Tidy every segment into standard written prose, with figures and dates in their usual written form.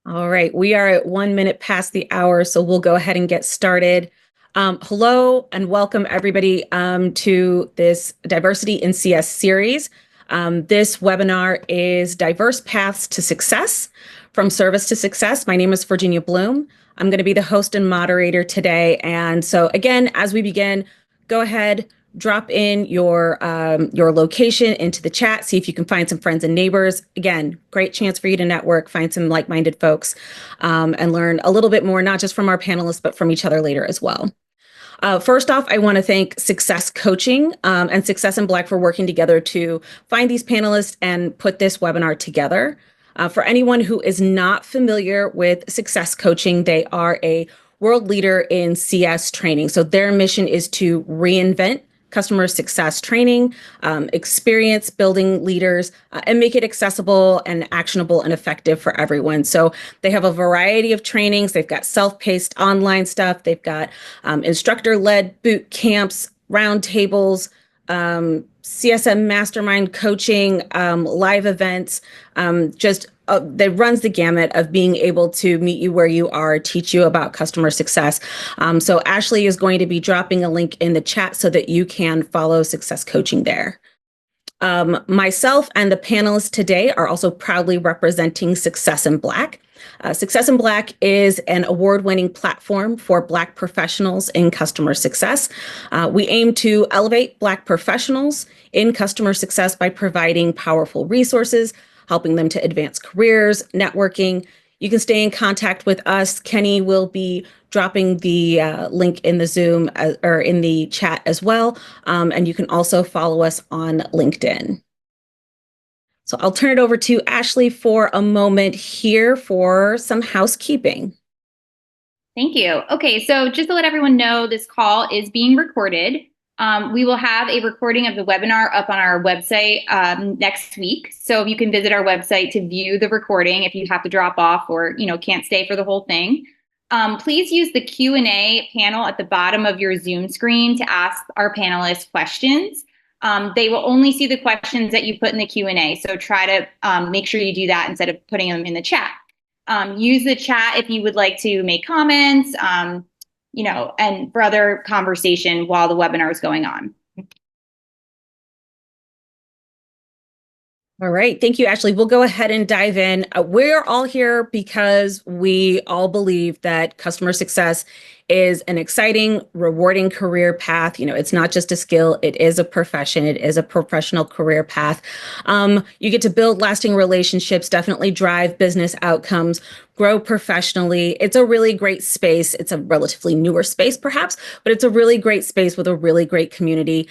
All right, we are at 1 minute past the hour, so we'll go ahead and get started. Hello and welcome everybody to this Diversity in CS series. This webinar is Diverse Paths to Success, from Service to Success. My name is Virginia Bloom. I'm going to be the host and moderator today. And so again, as we begin, go ahead, drop in your location into the chat, see if you can find some friends and neighbors. Again, great chance for you to network, find some like-minded folks, and learn a little bit more, not just from our panelists, but from each other later as well. First off, I want to thank Success Coaching and Success in Black for working together to find these panelists and put this webinar together. For anyone who is not familiar with Success Coaching, they are a world leader in CS training. So their mission is to reinvent customer success training, experience building leaders, and make it accessible and actionable and effective for everyone. So they have a variety of trainings. They've got self-paced online stuff. They've got instructor-led boot camps, roundtables, CSM mastermind coaching, live events, that runs the gamut of being able to meet you where you are, teach you about customer success. So Ashley is going to be dropping a link in the chat so that you can follow Success Coaching there. Myself and the panelists today are also proudly representing Success in Black. Success in Black is an award-winning platform for Black professionals in customer success. We aim to elevate Black professionals in customer success by providing powerful resources, helping them to advance careers, networking. You can stay in contact with us. Kenny will be dropping the link in the Zoom or in the chat as well. And you can also follow us on LinkedIn. So I'll turn it over to Ashley for a moment here for some housekeeping. Thank you. Okay, so just to let everyone know, this call is being recorded. We will have a recording of the webinar up on our website next week. So you can visit our website to view the recording if you have to drop off or can't stay for the whole thing. Please use the Q&A panel at the bottom of your Zoom screen to ask our panelists questions. They will only see the questions that you put in the Q&A. So try to make sure you do that instead of putting them in the chat. Use the chat if you would like to make comments, and for other conversation while the webinar is going on. All right. Thank you, Ashley. We'll go ahead and dive in. We're all here because we all believe that customer success is an exciting, rewarding career path. It's not just a skill. It is a profession. It is a professional career path. You get to build lasting relationships, definitely drive business outcomes, grow professionally. It's a really great space. It's a relatively newer space, perhaps, but it's a really great space with a really great community.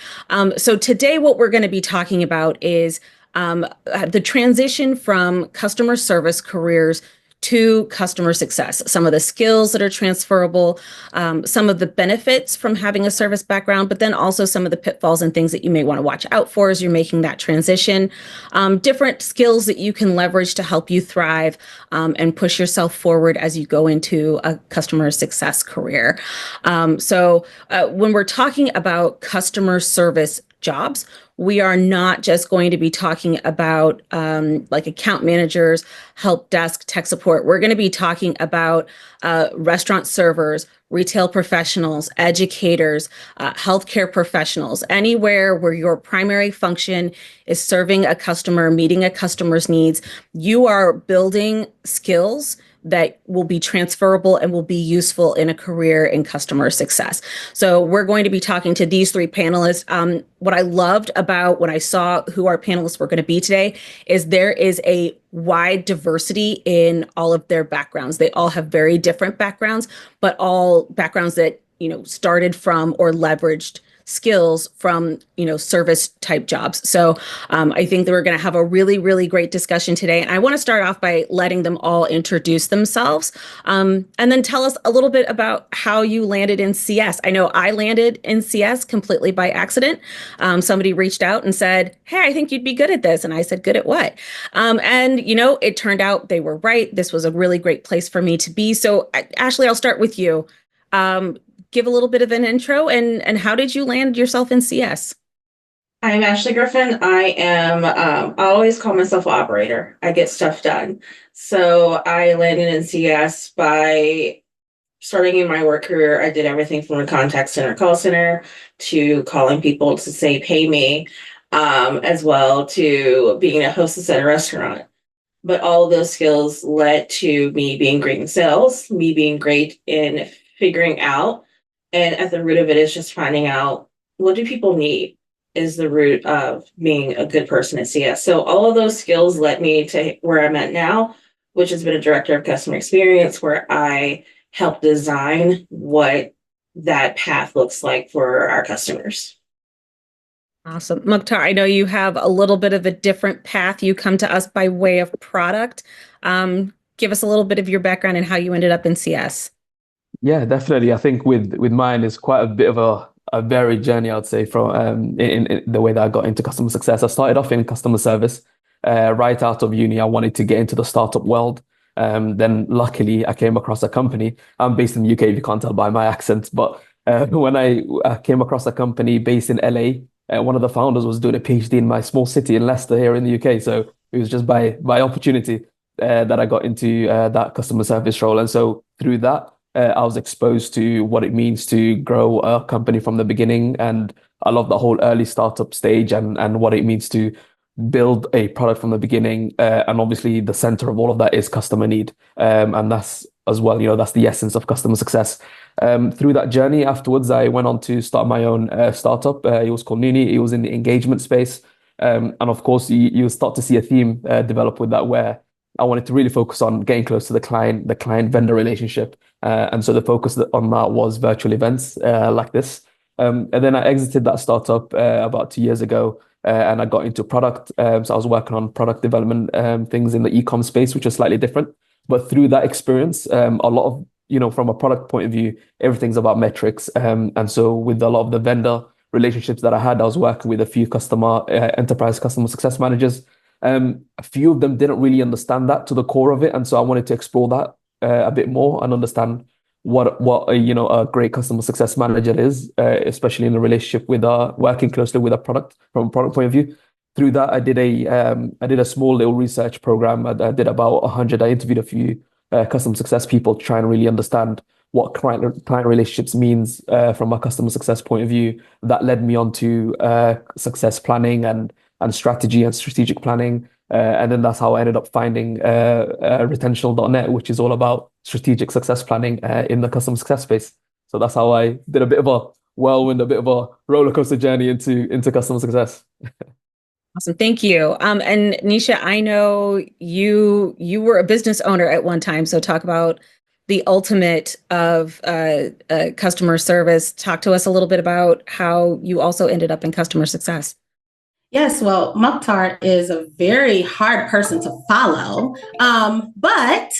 So today, what we're going to be talking about is the transition from customer service careers to customer success, some of the skills that are transferable, some of the benefits from having a service background, but then also some of the pitfalls and things that you may want to watch out for as you're making that transition, different skills that you can leverage to help you thrive and push yourself forward as you go into a customer success career. So when we're talking about customer service jobs, we are not just going to be talking about like account managers, help desk, tech support. We're going to be talking about restaurant servers, retail professionals, educators, healthcare professionals, anywhere where your primary function is serving a customer, meeting a customer's needs. You are building skills that will be transferable and will be useful in a career in customer success. So we're going to be talking to these three panelists. What I loved about when I saw who our panelists were going to be today is there is a wide diversity in all of their backgrounds. They all have very different backgrounds, but all backgrounds that, started from or leveraged skills from, service type jobs. So I think that we're going to have a really, really great discussion today. And I want to start off by letting them all introduce themselves and then tell us a little bit about how you landed in CS. I know I landed in CS completely by accident. Somebody reached out and said, "Hey, I think you'd be good at this." And I said, "Good at what?" And, it turned out they were right. This was a really great place for me to be. So Ashley, I'll start with you. Give a little bit of an intro and how did you land yourself in CS? I'm Ashley Griffin. I always call myself an operator. I get stuff done. So I landed in CS by starting in my work career. I did everything from a contact center, call center, to calling people to say, pay me, as well to being a hostess at a restaurant. But all of those skills led to me being great in sales, me being great in figuring out. And at the root of it is just finding out, what do people need, is the root of being a good person at CS. So all of those skills led me to where I'm at now, which has been a director of customer experience, where I help design what that path looks like for our customers. Awesome. Mukhtar, I know you have a little bit of a different path. You come to us by way of product. Give us a little bit of your background and how you ended up in CS. Yeah, definitely. I think with mine is quite a bit of a varied journey, I'd say, from in the way that I got into customer success. I started off in customer service. Right out of uni, I wanted to get into the startup world. Then luckily I came across a company. I'm based in the UK, if you can't tell by my accent, but when I came across a company based in LA, one of the founders was doing a PhD in my small city in Leicester here in the UK. So it was just by opportunity that I got into that customer service role. And so through that, I was exposed to what it means to grow a company from the beginning. And I love the whole early startup stage and what it means to build a product from the beginning. And obviously the center of all of that is customer need. And that's as well, that's the essence of customer success. Through that journey afterwards, I went on to start my own startup. It was called Nuni. It was in the engagement space. And of course, you start to see a theme develop with that, where I wanted to really focus on getting close to the client vendor relationship. And so the focus on that was virtual events like this. And then I exited that startup about 2 years ago, and I got into product. So I was working on product development things in the e-com space, which is slightly different. But through that experience, a lot of, from a product point of view, everything's about metrics. And so with a lot of the vendor relationships that I had, I was working with a few enterprise customer success managers. A few of them didn't really understand that to the core of it. And so I wanted to explore that a bit more and understand what a great customer success manager is, especially in a relationship with working closely with a product from a product point of view. Through that, I did a small little research program. I did about 100. I interviewed a few customer success people to try and really understand what client relationships means from a customer success point of view. That led me on to success planning and strategy and strategic planning. And then that's how I ended up finding retentional.net, which is all about strategic success planning in the customer success space. So that's how I did a bit of a whirlwind, a bit of a roller coaster journey into customer success. Awesome. Thank you. And Nesha, I know you were a business owner at one time. So talk about the ultimate of customer service. Talk to us a little bit about how you also ended up in customer success. Yes, well, Mukhtar is a very hard person to follow, but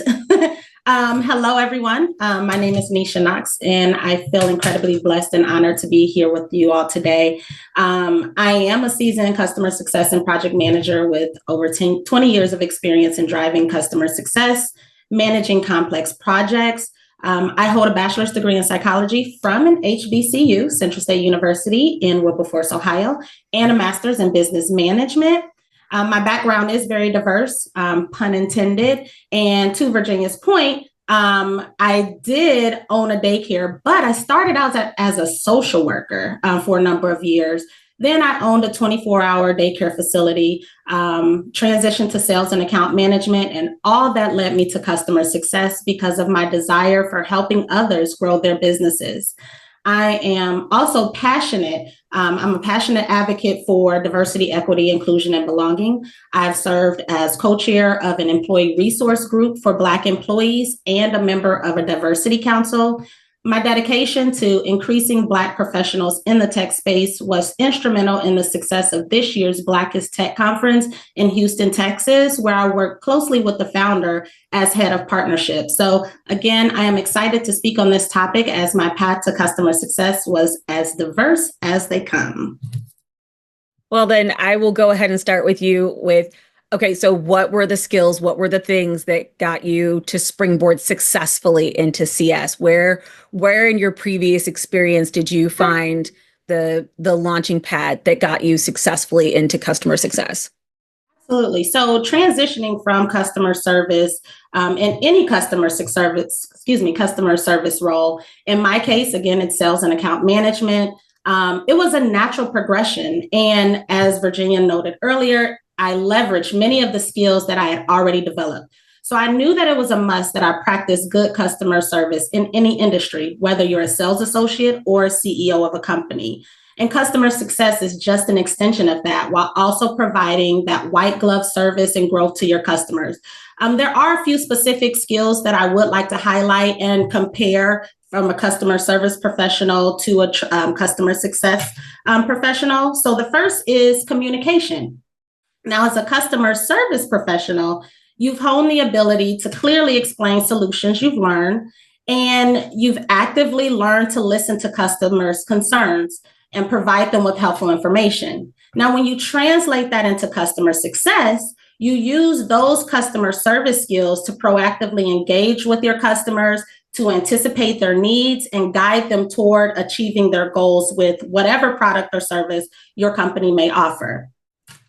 hello, everyone. My name is Nesha Knox, and I feel incredibly blessed and honored to be here with you all today. I am a seasoned customer success and project manager with over 20 years of experience in driving customer success, managing complex projects. I hold a bachelor's degree in psychology from an HBCU, Central State University in Wilberforce, Ohio, and a master's in business management. My background is very diverse, pun intended. And to Virginia's point, I did own a daycare, but I started out as a social worker for a number of years. Then I owned a 24-hour daycare facility, transitioned to sales and account management, and all that led me to customer success because of my desire for helping others grow their businesses. I am also passionate. I'm a passionate advocate for diversity, equity, inclusion, and belonging. I've served as co-chair of an employee resource group for Black employees and a member of a diversity council. My dedication to increasing Black professionals in the tech space was instrumental in the success of this year's Blackest Tech Conference in Houston, Texas, where I worked closely with the founder as head of partnerships. So again, I am excited to speak on this topic as my path to customer success was as diverse as they come. Well, then I will go ahead and start with you with, okay, so what were the skills? What were the things that got you to springboard successfully into CS? Where in your previous experience did you find the launching pad that got you successfully into customer success? Absolutely. So transitioning from customer service in any customer service role. In my case, again, it's sales and account management. It was a natural progression. And as Virginia noted earlier, I leveraged many of the skills that I had already developed. So I knew that it was a must that I practice good customer service in any industry, whether you're a sales associate or a CEO of a company. And customer success is just an extension of that, while also providing that white glove service and growth to your customers. There are a few specific skills that I would like to highlight and compare from a customer service professional to a customer success professional. So the first is communication. Now, as a customer service professional, you've honed the ability to clearly explain solutions you've learned, and you've actively learned to listen to customers' concerns and provide them with helpful information. Now, when you translate that into customer success, you use those customer service skills to proactively engage with your customers, to anticipate their needs and guide them toward achieving their goals with whatever product or service your company may offer.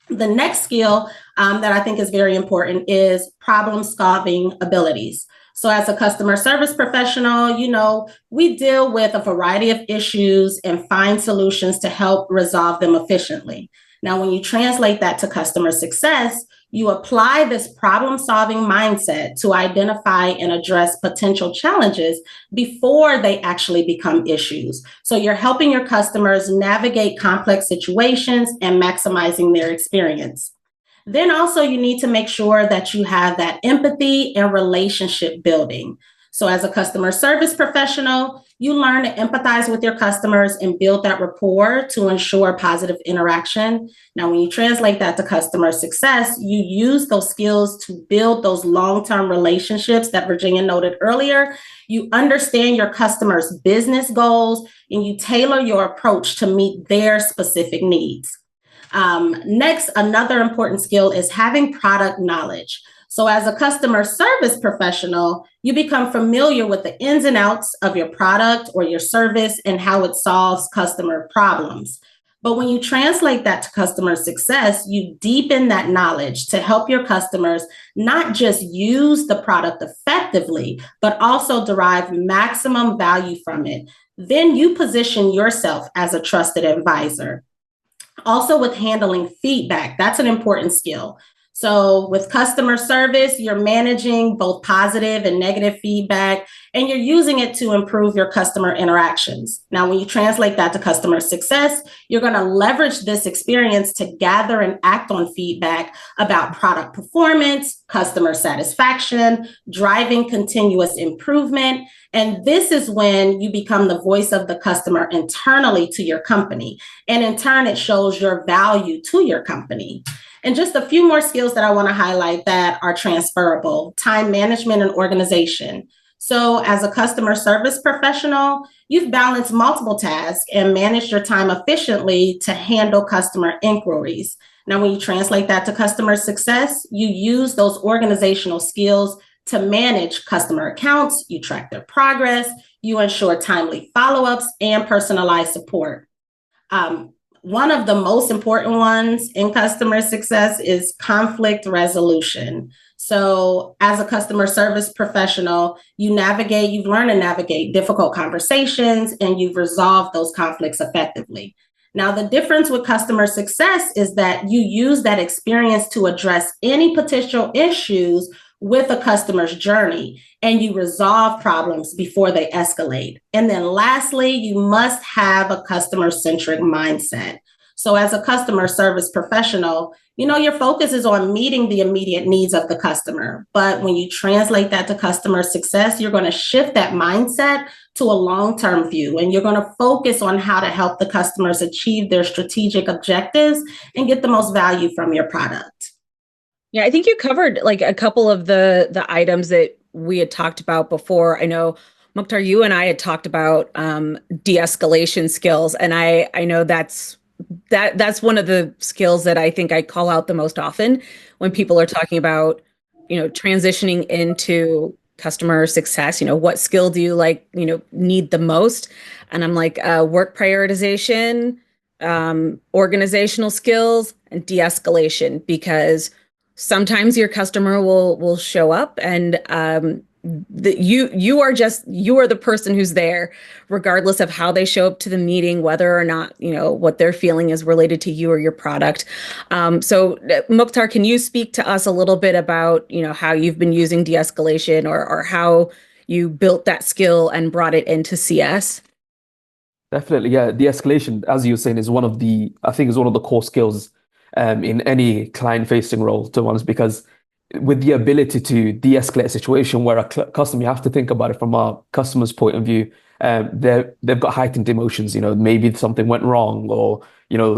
The next skill that I think is very important is problem-solving abilities. So as a customer service professional, we deal with a variety of issues and find solutions to help resolve them efficiently. Now, when you translate that to customer success, you apply this problem-solving mindset to identify and address potential challenges before they actually become issues. So you're helping your customers navigate complex situations and maximizing their experience. Then also you need to make sure that you have that empathy and relationship building. So as a customer service professional, you learn to empathize with your customers and build that rapport to ensure positive interaction. Now, when you translate that to customer success, you use those skills to build those long-term relationships that Virginia noted earlier. You understand your customers' business goals and you tailor your approach to meet their specific needs. Next, another important skill is having product knowledge. So as a customer service professional, you become familiar with the ins and outs of your product or your service and how it solves customer problems. But when you translate that to customer success, you deepen that knowledge to help your customers not just use the product effectively, but also derive maximum value from it. Then you position yourself as a trusted advisor. Also, with handling feedback, that's an important skill. So with customer service, you're managing both positive and negative feedback, and you're using it to improve your customer interactions. Now, when you translate that to customer success, you're going to leverage this experience to gather and act on feedback about product performance, customer satisfaction, driving continuous improvement. And this is when you become the voice of the customer internally to your company. And in turn, it shows your value to your company. And just a few more skills that I want to highlight that are transferable: time management and organization. So as a customer service professional, you've balanced multiple tasks and managed your time efficiently to handle customer inquiries. Now, when you translate that to customer success, you use those organizational skills to manage customer accounts, you track their progress, you ensure timely follow-ups and personalized support. One of the most important ones in customer success is conflict resolution. So as a customer service professional, you've learned to navigate difficult conversations and you've resolved those conflicts effectively. Now, the difference with customer success is that you use that experience to address any potential issues with a customer's journey, and you resolve problems before they escalate. And then lastly, you must have a customer-centric mindset. So as a customer service professional, your focus is on meeting the immediate needs of the customer. But when you translate that to customer success, you're going to shift that mindset to a long-term view, and you're going to focus on how to help the customers achieve their strategic objectives and get the most value from your product. Yeah, I think you covered like a couple of the items that we had talked about before. I know, Mukhtar, you and I had talked about de-escalation skills, and I know that's one of the skills that I think I call out the most often when people are talking about, transitioning into customer success, what skill do you need the most? And I'm like, work prioritization, organizational skills, and de-escalation, because sometimes your customer will show up and you are the person who's there, regardless of how they show up to the meeting, whether or not what they're feeling is related to you or your product. So Mukhtar, can you speak to us a little bit about how you've been using de-escalation, or how you built that skill and brought it into CS? Definitely, yeah. De-escalation, as you were saying, I think is one of the core skills in any client-facing role, to be honest, because with the ability to de-escalate a situation where a customer, you have to think about it from a customer's point of view. They've got heightened emotions, maybe something went wrong, or,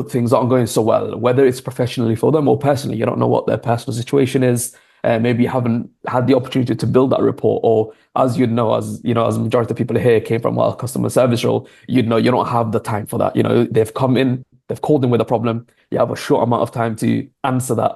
things aren't going so well, whether it's professionally for them or personally. You don't know what their personal situation is. Maybe you haven't had the opportunity to build that rapport, or as as the majority of people here came from a customer service role, you don't have the time for that. They've come in, they've called in with a problem. You have a short amount of time to answer that,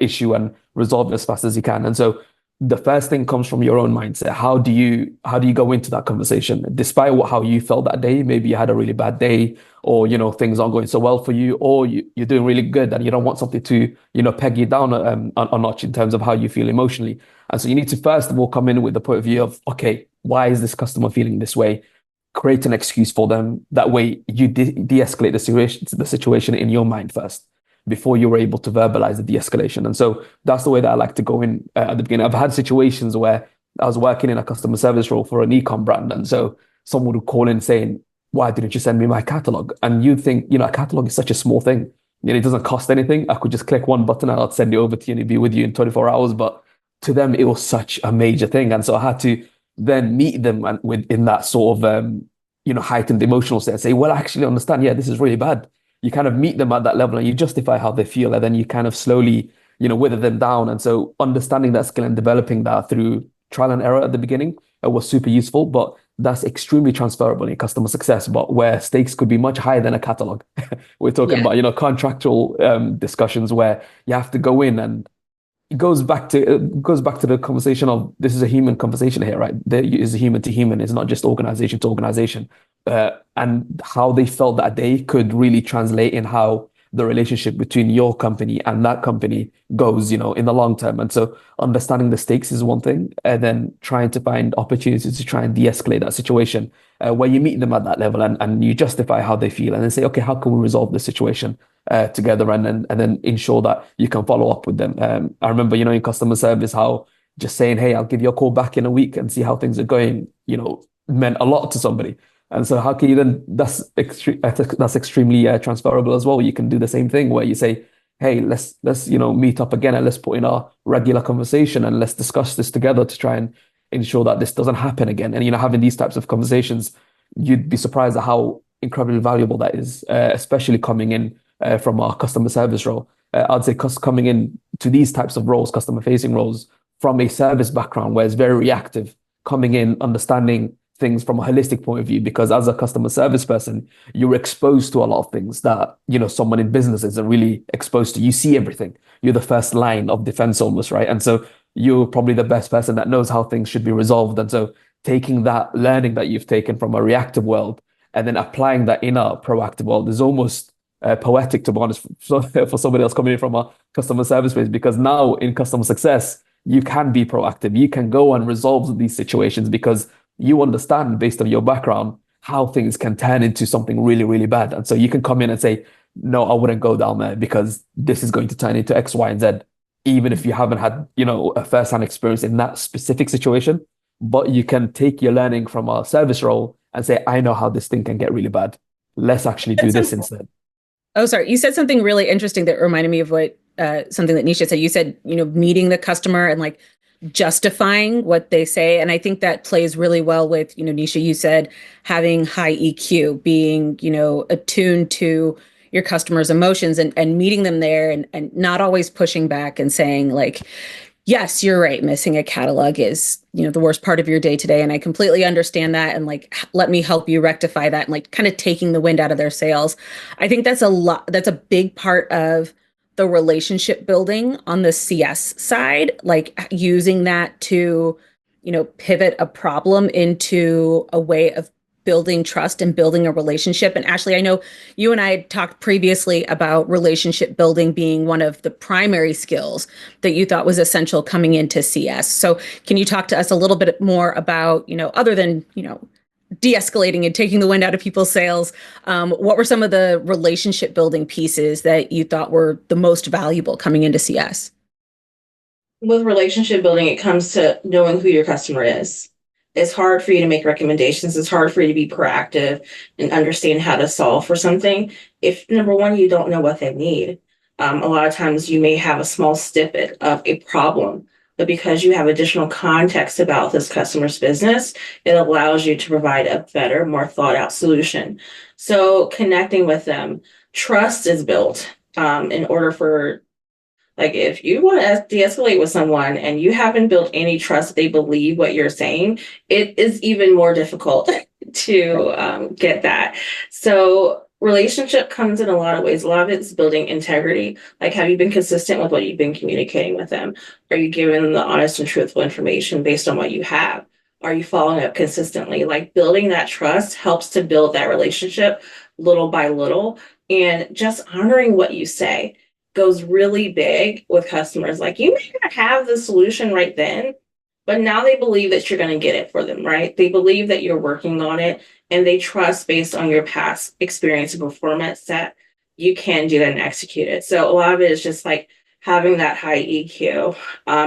issue and resolve it as fast as you can. And so the first thing comes from your own mindset. How do you go into that conversation, despite how you felt that day? Maybe you had a really bad day, or things aren't going so well for you, or you're doing really good and you don't want something to peg you down a notch in terms of how you feel emotionally. And so you need to first of all come in with the point of view of, okay, why is this customer feeling this way? Create an excuse for them. That way you de-escalate the situation in your mind first, before you were able to verbalize the de-escalation. And so that's the way that I like to go in at the beginning. I've had situations where I was working in a customer service role for an e-com brand. And so someone would call in saying, why didn't you send me my catalog? And you'd think, a catalog is such a small thing. It doesn't cost anything. I could just click one button and I'll send it over to you and it'd be with you in 24 hours. But to them, it was such a major thing. And so I had to then meet them in that sort of, heightened emotional state and say, well, I actually understand. Yeah, this is really bad. You kind of meet them at that level and you justify how they feel, and then you kind of slowly, wither them down. And so understanding that skill and developing that through trial and error at the beginning was super useful, but that's extremely transferable in customer success, but where stakes could be much higher than a catalog. We're talking about, contractual discussions where you have to go in, and it goes back to the conversation of, this is a human conversation here, right? There is a human to human. It's not just organization to organization. And how they felt that day could really translate in how the relationship between your company and that company goes, in the long term. And so understanding the stakes is one thing, and then trying to find opportunities to try and de-escalate that situation, where you meet them at that level and you justify how they feel, and then say, okay, how can we resolve this situation together, and then ensure that you can follow up with them. I remember, in customer service, how just saying, hey, I'll give you a call back in a week and see how things are going, meant a lot to somebody. And so how can you then, that's extremely transferable as well. You can do the same thing where you say, hey, let's meet up again and let's put in our regular conversation and let's discuss this together to try and ensure that this doesn't happen again. And, having these types of conversations, you'd be surprised at how incredibly valuable that is, especially coming in from our customer service role. I'd say coming in to these types of roles, customer facing roles, from a service background where it's very reactive, coming in, understanding things from a holistic point of view, because as a customer service person, you're exposed to a lot of things that, someone in business isn't really exposed to. You see everything. You're the first line of defense almost, right? And so you're probably the best person that knows how things should be resolved. And so taking that learning that you've taken from a reactive world and then applying that in a proactive world is almost poetic, to be honest, for somebody else coming in from a customer service space, because now in customer success, you can be proactive. You can go and resolve these situations because you understand, based on your background, how things can turn into something really, really bad. And so you can come in and say, no, I wouldn't go down there because this is going to turn into X, Y, and Z, even if you haven't had, a first-hand experience in that specific situation. But you can take your learning from a service role and say, I know how this thing can get really bad. Let's actually do this instead. Oh, sorry. You said something really interesting that reminded me of what something that Nesha said. You said, meeting the customer and justifying what they say. And I think that plays really well with, Nesha, you said having high EQ, being, attuned to your customers' emotions and meeting them there and not always pushing back and saying yes, you're right. Missing a catalog is, the worst part of your day today. And I completely understand that. And let me help you rectify that. And kind of taking the wind out of their sails. I think that's a big part of the relationship building on the CS side, using that to, pivot a problem into a way of building trust and building a relationship. And Ashley, I know you and I had talked previously about relationship building being one of the primary skills that you thought was essential coming into CS. So can you talk to us a little bit more about, other than, de-escalating and taking the wind out of people's sails, what were some of the relationship building pieces that you thought were the most valuable coming into CS? With relationship building, it comes to knowing who your customer is. It's hard for you to make recommendations. It's hard for you to be proactive and understand how to solve for something if, number one, you don't know what they need. A lot of times you may have a small snippet of a problem, but because you have additional context about this customer's business, it allows you to provide a better, more thought out solution. So connecting with them, trust is built in order for, like, if you want to de-escalate with someone and you haven't built any trust, they believe what you're saying, it is even more difficult to get that. So relationship comes in a lot of ways. A lot of it's building integrity. Like, have you been consistent with what you've been communicating with them? Are you giving them the honest and truthful information based on what you have? Are you following up consistently? Like, building that trust helps to build that relationship little by little, and just honoring what you say goes really big with customers. Like, you may not have the solution right then, but now they believe that you're going to get it for them, right? They believe that you're working on it, and they trust based on your past experience and performance that you can do that and execute it. So a lot of it is just like having that high EQ,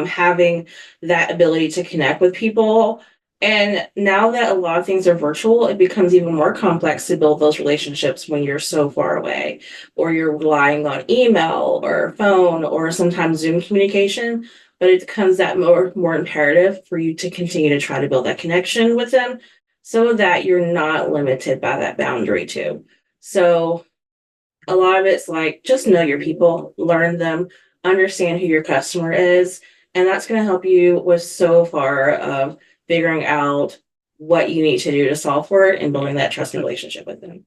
having that ability to connect with people. And now that a lot of things are virtual, it becomes even more complex to build those relationships when you're so far away, or you're relying on email or phone or sometimes Zoom communication. But it becomes that more imperative for you to continue to try to build that connection with them so that you're not limited by that boundary too. So a lot of it's like, just know your people, learn them, understand who your customer is. And that's going to help you with so far of figuring out what you need to do to solve for it and building that trust and relationship with them.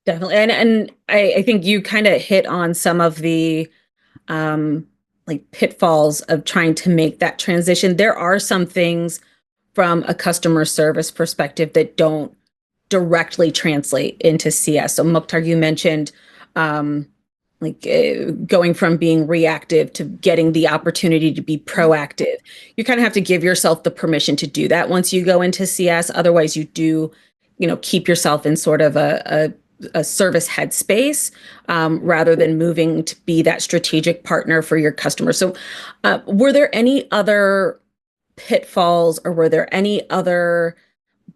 Definitely. And I think you kind of hit on some of the like pitfalls of trying to make that transition. There are some things from a customer service perspective that don't directly translate into CS. So Mukhtar, you mentioned going from being reactive to getting the opportunity to be proactive. You kind of have to give yourself the permission to do that once you go into CS. Otherwise, you do, keep yourself in sort of a service headspace rather than moving to be that strategic partner for your customer. So were there any other pitfalls, or were there any other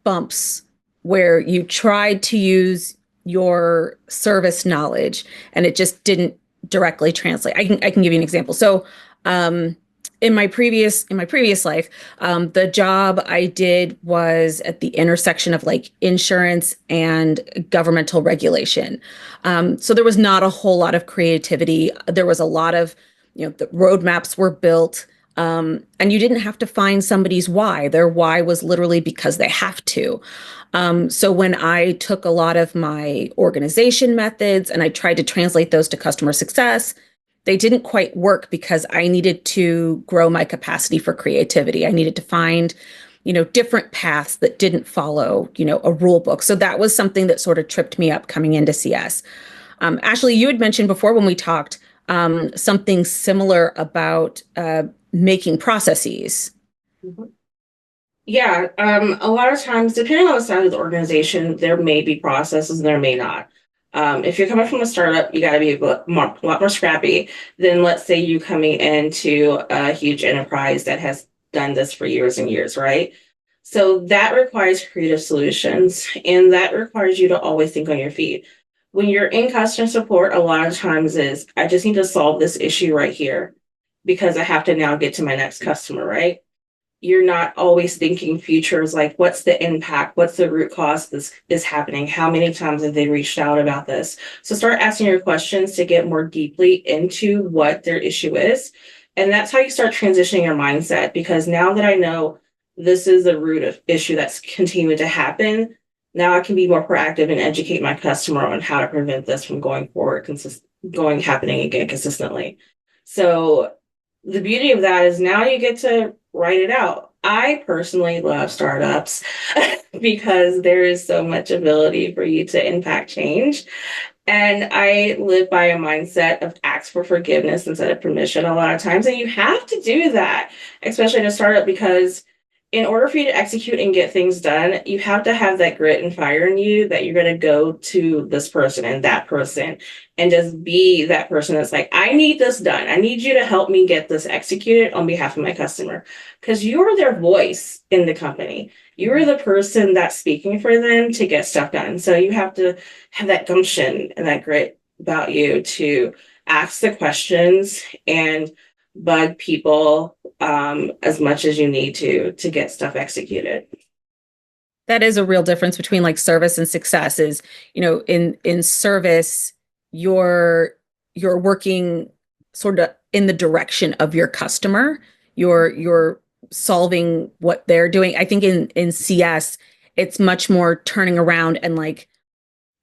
bumps where you tried to use your service knowledge and it just didn't directly translate? I can give you an example. So in my previous life, the job I did was at the intersection of like insurance and governmental regulation. So there was not a whole lot of creativity. There was a lot of, the roadmaps were built. And you didn't have to find somebody's why. Their why was literally because they have to. So when I took a lot of my organization methods and I tried to translate those to customer success, they didn't quite work because I needed to grow my capacity for creativity. I needed to find, different paths that didn't follow, a rule book. So that was something that sort of tripped me up coming into CS. Ashley, you had mentioned before when we talked something similar about making processes. Mm-hmm. Yeah, a lot of times, depending on the size of the organization, there may be processes and there may not. If you're coming from a startup, you got to be a lot more scrappy than, let's say, you coming into a huge enterprise that has done this for years and years, right? So that requires creative solutions, and that requires you to always think on your feet. When you're in customer support, a lot of times is, I just need to solve this issue right here because I have to now get to my next customer, right? You're not always thinking futures, like, what's the impact? What's the root cause this is happening? How many times have they reached out about this? So start asking your questions to get more deeply into what their issue is. And that's how you start transitioning your mindset, because now that I know this is the root of issue that's continuing to happen, now I can be more proactive and educate my customer on how to prevent this from going forward, happening again consistently. So the beauty of that is now you get to write it out. I personally love startups because there is so much ability for you to impact change. And I live by a mindset of ask for forgiveness instead of permission a lot of times. And you have to do that, especially in a startup, because in order for you to execute and get things done, you have to have that grit and fire in you that you're going to go to this person and that person and just be that person that's like, I need this done. I need you to help me get this executed on behalf of my customer, because you're their voice in the company. You're the person that's speaking for them to get stuff done. So you have to have that gumption and that grit about you to ask the questions and bug people as much as you need to get stuff executed. That is a real difference between like service and success is, in service, you're working sort of in the direction of your customer. You're solving what they're doing. I think in CS, it's much more turning around and like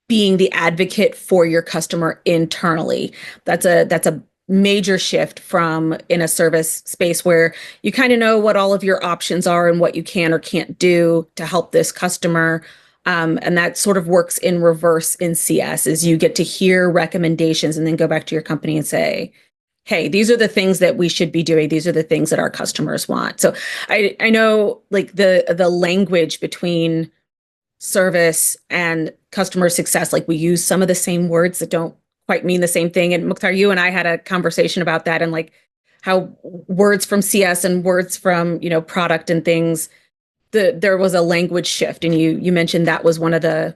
being the advocate for your customer internally. That's a major shift from in a service space where you kind of know what all of your options are and what you can or can't do to help this customer. And that sort of works in reverse in CS is you get to hear recommendations and then go back to your company and say, hey, these are the things that we should be doing. These are the things that our customers want. So I know like the language between service and customer success, like we use some of the same words that don't quite mean the same thing. And Mukhtar, you and I had a conversation about that and like how words from CS and words from, product and things, there was a language shift. And you mentioned that was one of the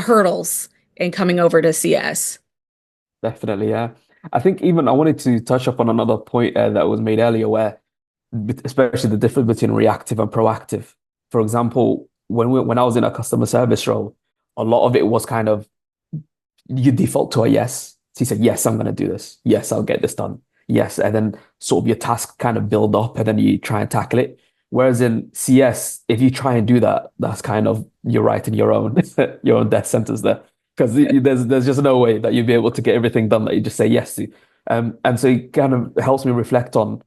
hurdles in coming over to CS. Definitely, yeah. I think even I wanted to touch up on another point that was made earlier, where especially the difference between reactive and proactive. For example, when I was in a customer service role, a lot of it was kind of you default to a yes. So you said, yes, I'm going to do this. Yes, I'll get this done. Yes. And then sort of your task kind of build up and then you try and tackle it. Whereas in CS, if you try and do that, that's kind of you're writing your own your own death sentence there. Because there's just no way that you'd be able to get everything done that you just say yes to. And so it kind of helps me reflect on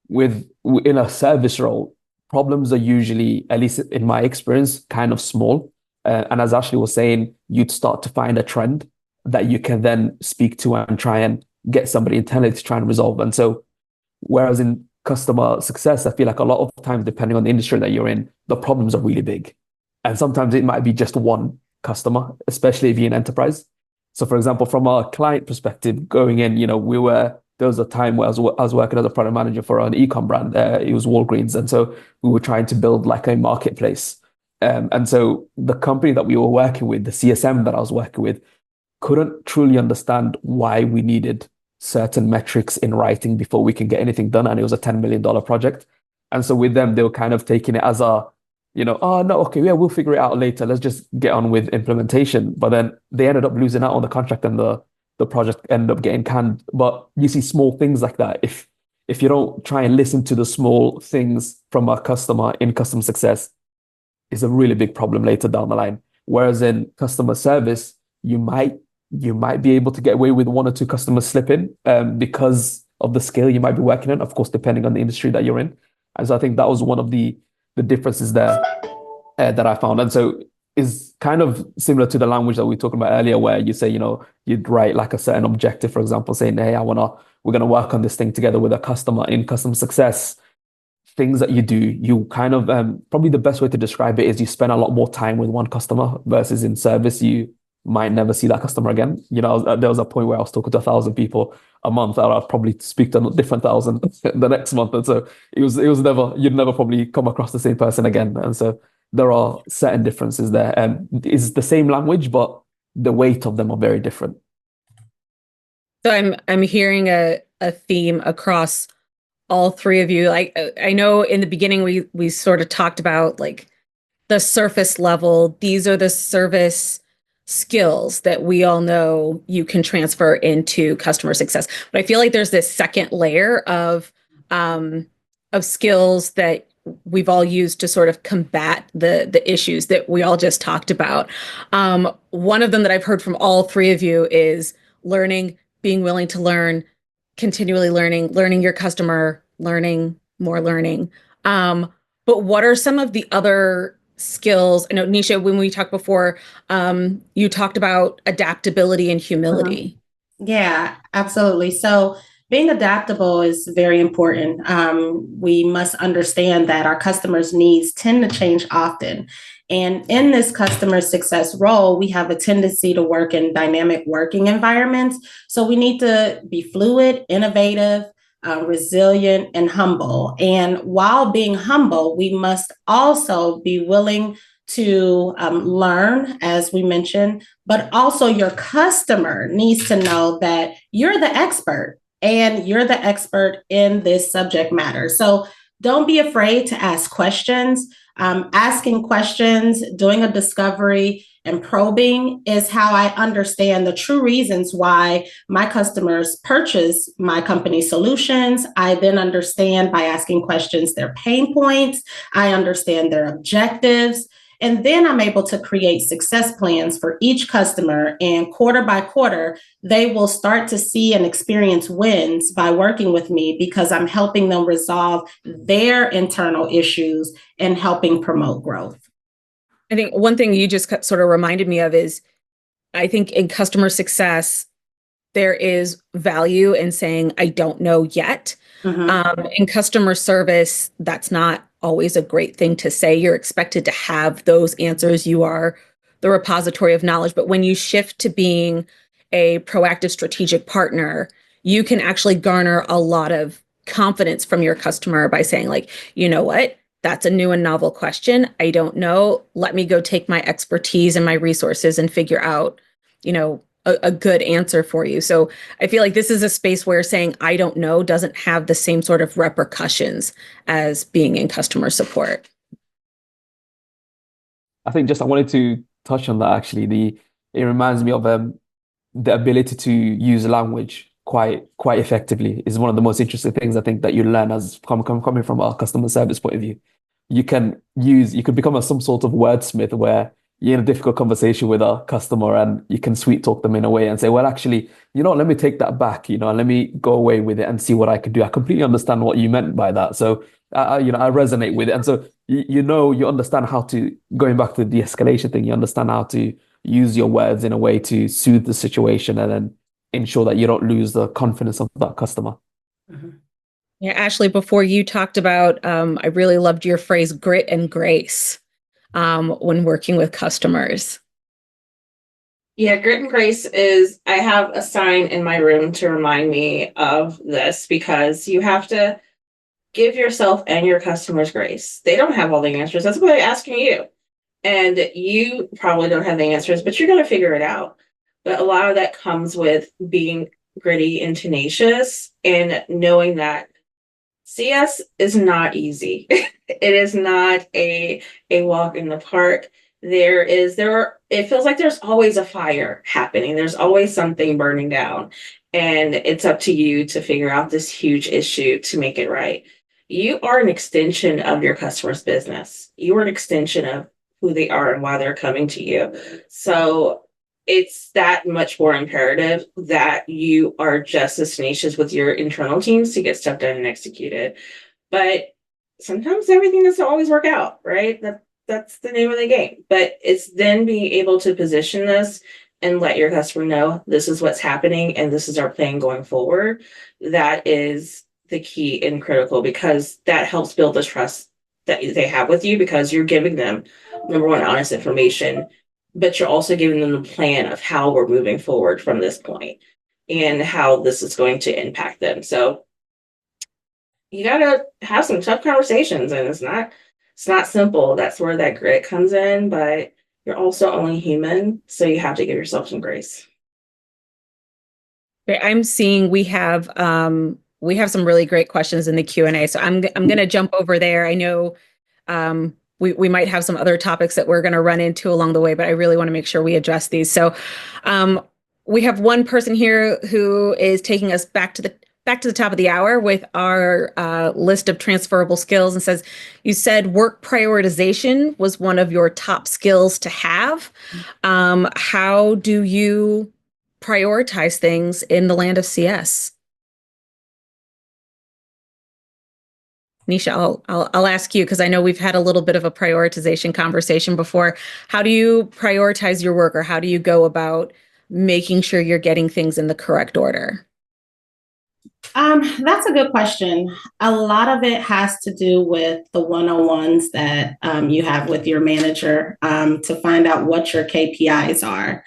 in a service role, problems are usually, at least in my experience, kind of small. And as Ashley was saying, you'd start to find a trend that you can then speak to and try and get somebody internally to try and resolve. And so, whereas in customer success, I feel like a lot of times, depending on the industry that you're in, the problems are really big. And sometimes it might be just one customer, especially if you're in enterprise. So, for example, from a client perspective, going in, there was a time where I was working as a product manager for an e-com brand. It was Walgreens. And so we were trying to build like a marketplace. And so the company that we were working with, the CSM that I was working with, couldn't truly understand why we needed certain metrics in writing before we can get anything done. And it was a $10 million project. And so with them, they were kind of taking it as oh, no, okay, yeah, we'll figure it out later. Let's just get on with implementation. But then they ended up losing out on the contract and the project ended up getting canned. But you see small things like that. If you don't try and listen to the small things from a customer in customer success, it's a really big problem later down the line. Whereas in customer service, you might be able to get away with one or two customers slipping because of the scale you might be working in, of course, depending on the industry that you're in. And so I think that was one of the differences there that I found. And so is kind of similar to the language that we talked about earlier, where you say, you'd write like a certain objective, for example, saying, hey, we're going to work on this thing together with a customer in customer success. Things that you do, you kind of, probably the best way to describe it is you spend a lot more time with one customer versus in service, you might never see that customer again. There was a point where I was talking to 1,000 people a month, and I'd probably speak to a different 1,000 the next month. And so it was never, you'd never probably come across the same person again. And so there are certain differences there. And it's the same language, but the weight of them are very different. So I'm hearing a theme across all three of you. Like I know in the beginning we sort of talked about like the surface level. These are the service skills that we all know you can transfer into customer success. But I feel like there's this second layer of skills that we've all used to sort of combat the issues that we all just talked about. One of them that I've heard from all three of you is learning, being willing to learn, continually learning your customer, learning more learning. But what are some of the other skills? I know, Nesha, when we talked before, you talked about adaptability and humility. Yeah, absolutely. So being adaptable is very important. We must understand that our customers' needs tend to change often. And in this customer success role, we have a tendency to work in dynamic working environments. So we need to be fluid, innovative, resilient, and humble. And while being humble, we must also be willing to learn, as we mentioned, but also your customer needs to know that you're the expert and you're the expert in this subject matter. So don't be afraid to ask questions. Asking questions, doing a discovery, and probing is how I understand the true reasons why my customers purchase my company solutions. I then understand by asking questions their pain points. I understand their objectives. And then I'm able to create success plans for each customer. And quarter by quarter, they will start to see and experience wins by working with me because I'm helping them resolve their internal issues and helping promote growth. I think one thing you just sort of reminded me of is I think in customer success, there is value in saying, I don't know yet. In customer service, that's not always a great thing to say. You're expected to have those answers. You are the repository of knowledge. But when you shift to being a proactive strategic partner, you can actually garner a lot of confidence from your customer by saying, like, you know what? That's a new and novel question. I don't know. Let me go take my expertise and my resources and figure out, a good answer for you. So I feel like this is a space where saying, I don't know, doesn't have the same sort of repercussions as being in customer support. I think just I wanted to touch on that actually. It reminds me of the ability to use language quite effectively is one of the most interesting things I think that you learn as coming from a customer service point of view. You can become some sort of wordsmith where you're in a difficult conversation with a customer and you can sweet talk them in a way and say, well, actually, let me take that back, and let me go away with it and see what I can do. I completely understand what you meant by that. So, I resonate with it. And so, you understand how to, going back to the de-escalation thing, you understand how to use your words in a way to soothe the situation and then ensure that you don't lose the confidence of that customer. Yeah, Ashley, before you talked about, I really loved your phrase, grit and grace. When working with customers. Yeah, grit and grace is, I have a sign in my room to remind me of this because you have to give yourself and your customers grace. They don't have all the answers. That's why they're asking you. And you probably don't have the answers, but you're going to figure it out. But a lot of that comes with being gritty and tenacious and knowing that CS is not easy. It is not a walk in the park. It feels like there's always a fire happening. There's always something burning down. And it's up to you to figure out this huge issue to make it right. You are an extension of your customer's business. You are an extension of who they are and why they're coming to you. So it's that much more imperative that you are just as tenacious with your internal teams to get stuff done and executed. But sometimes everything doesn't always work out, right? That's the name of the game. But it's then being able to position this and let your customer know this is what's happening and this is our plan going forward. That is the key and critical because that helps build the trust that they have with you because you're giving them, number one, honest information, but you're also giving them the plan of how we're moving forward from this point and how this is going to impact them. So you got to have some tough conversations and it's not simple. That's where that grit comes in, but you're also only human. So you have to give yourself some grace. I'm seeing we have some really great questions in the Q&A. So I'm going to jump over there. I know we might have some other topics that we're going to run into along the way, but I really want to make sure we address these. So we have one person here who is taking us back to the top of the hour with our list of transferable skills and says, you said work prioritization was one of your top skills to have. How do you prioritize things in the land of CS? Nesha, I'll ask you because I know we've had a little bit of a prioritization conversation before. How do you prioritize your work, or how do you go about making sure you're getting things in the correct order? That's a good question. A lot of it has to do with the one-on-ones that you have with your manager to find out what your KPIs are.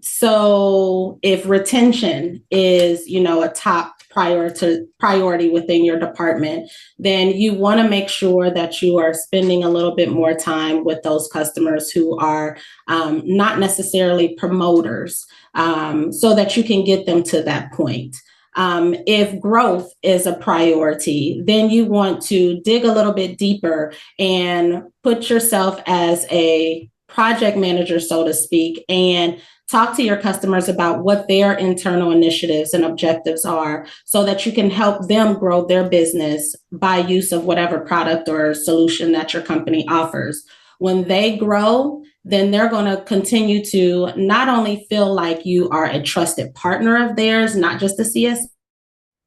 So if retention is, a top priority within your department, then you want to make sure that you are spending a little bit more time with those customers who are not necessarily promoters, so that you can get them to that point. If growth is a priority, then you want to dig a little bit deeper and put yourself as a project manager, so to speak, and talk to your customers about what their internal initiatives and objectives are so that you can help them grow their business by use of whatever product or solution that your company offers. When they grow, then they're going to continue to not only feel like you are a trusted partner of theirs, not just a CS,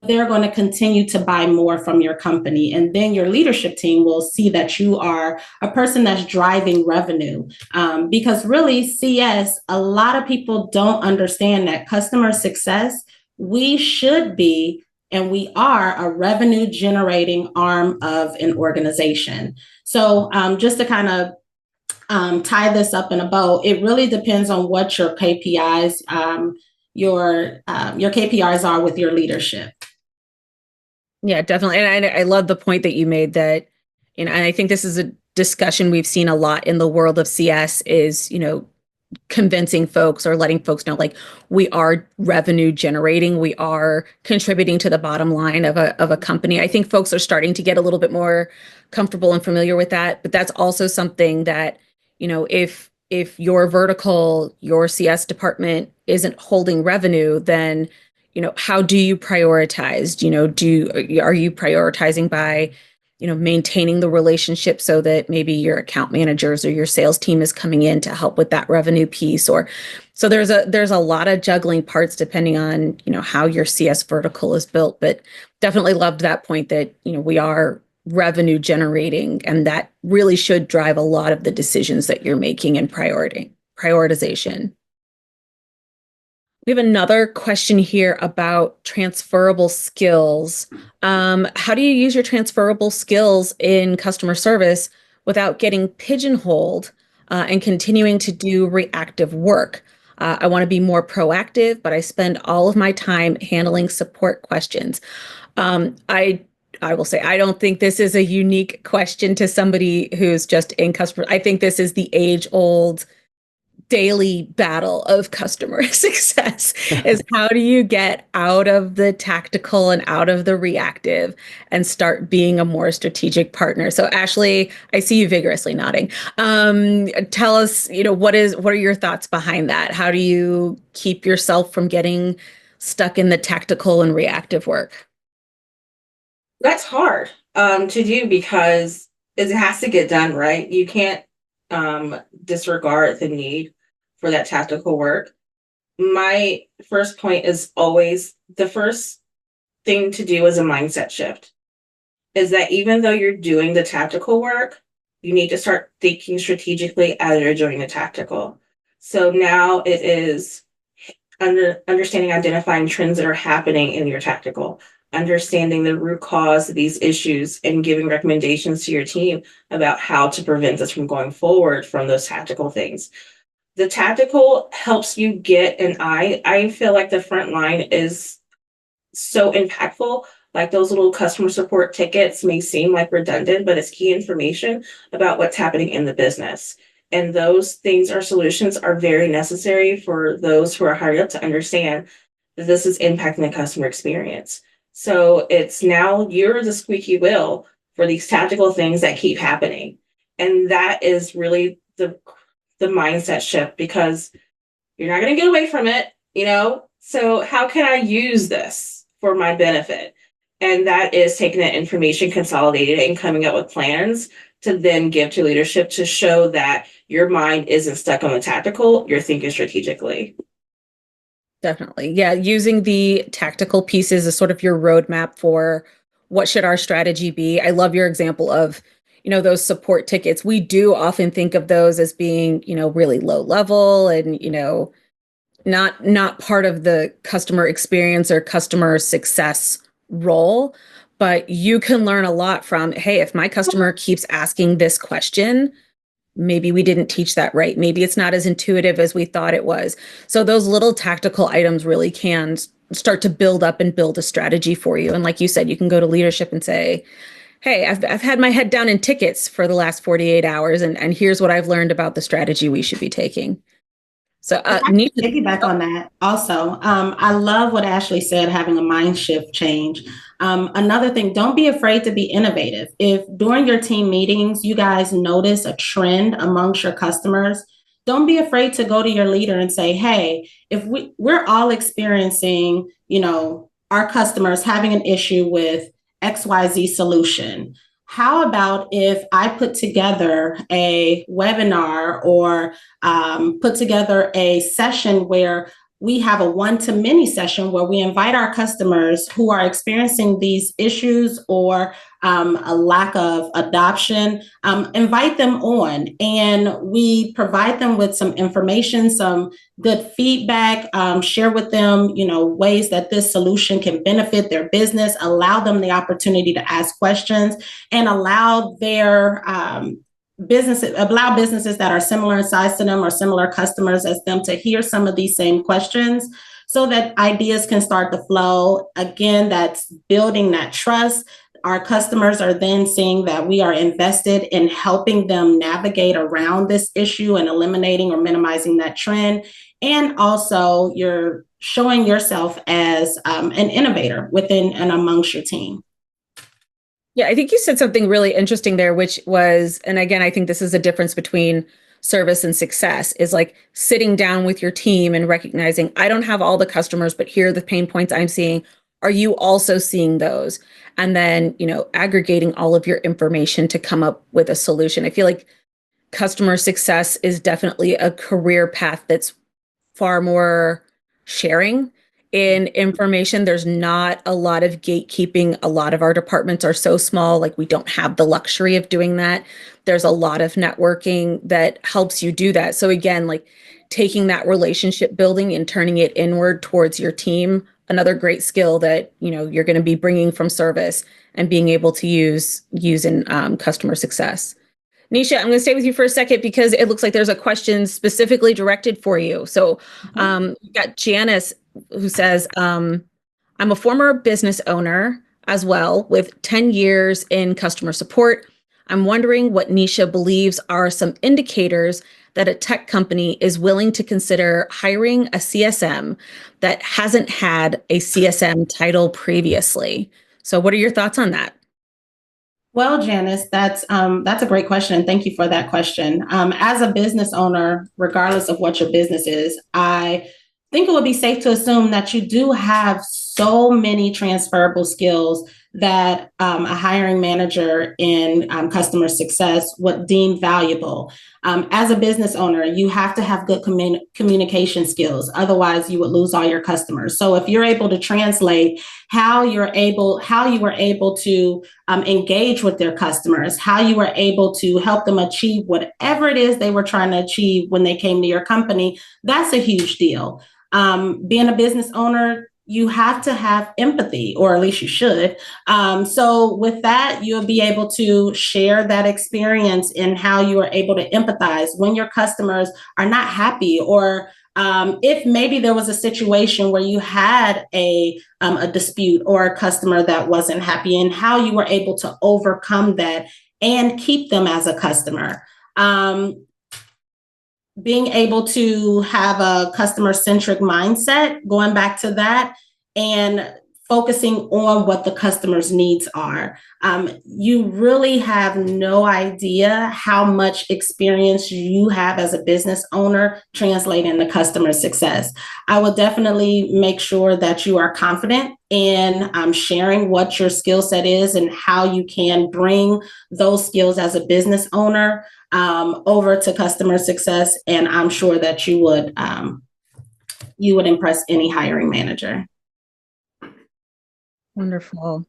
they're going to continue to buy more from your company. And then your leadership team will see that you are a person that's driving revenue. Because really, CS, a lot of people don't understand that customer success, we should be, and we are, a revenue generating arm of an organization. So just to kind of tie this up in a bow, it really depends on what your KPIs, your KPIs are with your leadership. Yeah, definitely. And I love the point that you made that, and I think this is a discussion we've seen a lot in the world of CS is, convincing folks or letting folks know, like, we are revenue generating, we are contributing to the bottom line of a company. I think folks are starting to get a little bit more comfortable and familiar with that, but that's also something that, if your vertical, your CS department isn't holding revenue, then, how do you prioritize? Are you prioritizing by, maintaining the relationship so that maybe your account managers or your sales team is coming in to help with that revenue piece? Or so there's a lot of juggling parts depending on, how your CS vertical is built. But definitely loved that point that, we are revenue generating, and that really should drive a lot of the decisions that you're making in prioritization. We have another question here about transferable skills. How do you use your transferable skills in customer service without getting pigeonholed and continuing to do reactive work? I want to be more proactive, but I spend all of my time handling support questions. I will say, I don't think this is a unique question to somebody who's just in customer. I think this is the age-old daily battle of customer success is how do you get out of the tactical and out of the reactive and start being a more strategic partner. So Ashley, I see you vigorously nodding. Tell us, what are your thoughts behind that? How do you keep yourself from getting stuck in the tactical and reactive work? That's hard to do because it has to get done, right? You can't disregard the need for that tactical work. My first point is always the first thing to do is a mindset shift. Is that even though you're doing the tactical work, you need to start thinking strategically as you're doing the tactical. So now it is understanding, identifying trends that are happening in your tactical, understanding the root cause of these issues, and giving recommendations to your team about how to prevent this from going forward from those tactical things. The tactical helps you get an eye. I feel like the front line is so impactful. Like those little customer support tickets may seem like redundant, but it's key information about what's happening in the business. And those things or solutions are very necessary for those who are hired up to understand that this is impacting the customer experience. So it's now you're the squeaky wheel for these tactical things that keep happening. And that is really the mindset shift, because you're not going to get away from it, So how can I use this for my benefit? And that is taking that information, consolidating it, and coming up with plans to then give to leadership to show that your mind isn't stuck on the tactical, you're thinking strategically. Definitely. Yeah. Using the tactical pieces as sort of your roadmap for what should our strategy be? I love your example of, those support tickets. We do often think of those as being, really low level and, not part of the customer experience or customer success role. But you can learn a lot from, hey, if my customer keeps asking this question, maybe we didn't teach that right. Maybe it's not as intuitive as we thought it was. So those little tactical items really can start to build up and build a strategy for you. And like you said, you can go to leadership and say, hey, I've had my head down in tickets for the last 48 hours, and here's what I've learned about the strategy we should be taking. So Nisha, piggyback on that also. I love what Ashley said, having a mind shift change. Another thing, don't be afraid to be innovative. If during your team meetings, you guys notice a trend amongst your customers, don't be afraid to go to your leader and say, hey, if we're all experiencing, our customers having an issue with XYZ solution. How about if I put together a webinar or put together a session where we have a one-to-many session where we invite our customers who are experiencing these issues or a lack of adoption, invite them on, and we provide them with some information, some good feedback, share with them, ways that this solution can benefit their business, allow them the opportunity to ask questions, and allow their businesses that are similar in size to them or similar customers as them to hear some of these same questions so that ideas can start to flow. Again, that's building that trust. Our customers are then seeing that we are invested in helping them navigate around this issue and eliminating or minimizing that trend. And also you're showing yourself as an innovator within and amongst your team. Yeah, I think you said something really interesting there, which was, and again, I think this is a difference between service and success, is like sitting down with your team and recognizing, I don't have all the customers, but here are the pain points I'm seeing. Are you also seeing those? And then, aggregating all of your information to come up with a solution. I feel like customer success is definitely a career path that's far more sharing in information. There's not a lot of gatekeeping. A lot of our departments are so small, like we don't have the luxury of doing that. There's a lot of networking that helps you do that. So again, like taking that relationship building and turning it inward towards your team, another great skill that, you're going to be bringing from service and being able to use in customer success. Nesha, I'm going to stay with you for a second because it looks like there's a question specifically directed for you. So we've got Janice who says, I'm a former business owner as well with 10 years in customer support. I'm wondering what Nesha believes are some indicators that a tech company is willing to consider hiring a CSM that hasn't had a CSM title previously. So what are your thoughts on that? Well, Janice, that's a great question. And thank you for that question. As a business owner, regardless of what your business is, I think it would be safe to assume that you do have so many transferable skills that a hiring manager in customer success would deem valuable. As a business owner, you have to have good communication skills. Otherwise, you would lose all your customers. So if you're able to translate how you were able to engage with their customers, how you were able to help them achieve whatever it is they were trying to achieve when they came to your company, that's a huge deal. Being a business owner, you have to have empathy, or at least you should. So with that, you'll be able to share that experience in how you are able to empathize when your customers are not happy, or if maybe there was a situation where you had a dispute or a customer that wasn't happy, and how you were able to overcome that and keep them as a customer. Being able to have a customer-centric mindset, going back to that, and focusing on what the customer's needs are. You really have no idea how much experience you have as a business owner translating to customer success. I will definitely make sure that you are confident in sharing what your skill set is and how you can bring those skills as a business owner over to customer success. And I'm sure that you would impress any hiring manager. Wonderful.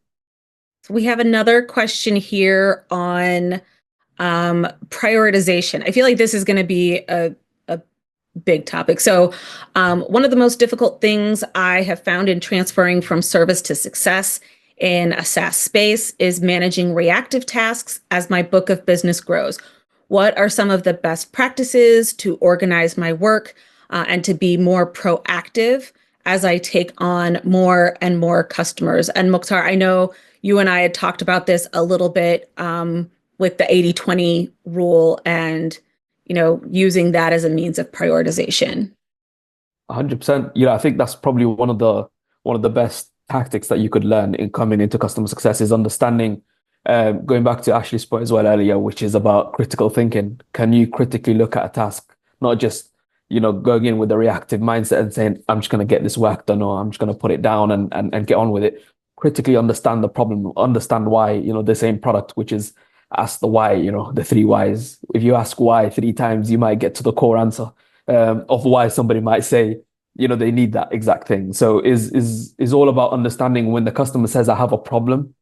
So we have another question here on prioritization. I feel like this is going to be a big topic. So one of the most difficult things I have found in transferring from service to success in a SaaS space is managing reactive tasks as my book of business grows. What are some of the best practices to organize my work and to be more proactive as I take on more and more customers? And Mukhtar, I know you and I had talked about this a little bit with the 80-20 rule and, using that as a means of prioritization. 100%. You know, I think that's probably one of the best tactics that you could learn in coming into customer success is understanding, going back to Ashley's point as well earlier, which is about critical thinking. Can you critically look at a task, not just, going in with a reactive mindset and saying, I'm just going to get this work done, or I'm just going to put it down and get on with it. Critically understand the problem, understand why, the same product, which is ask the why, the three whys. If you ask why 3 times, you might get to the core answer of why somebody might say, they need that exact thing. So is all about understanding when the customer says, I have a problem,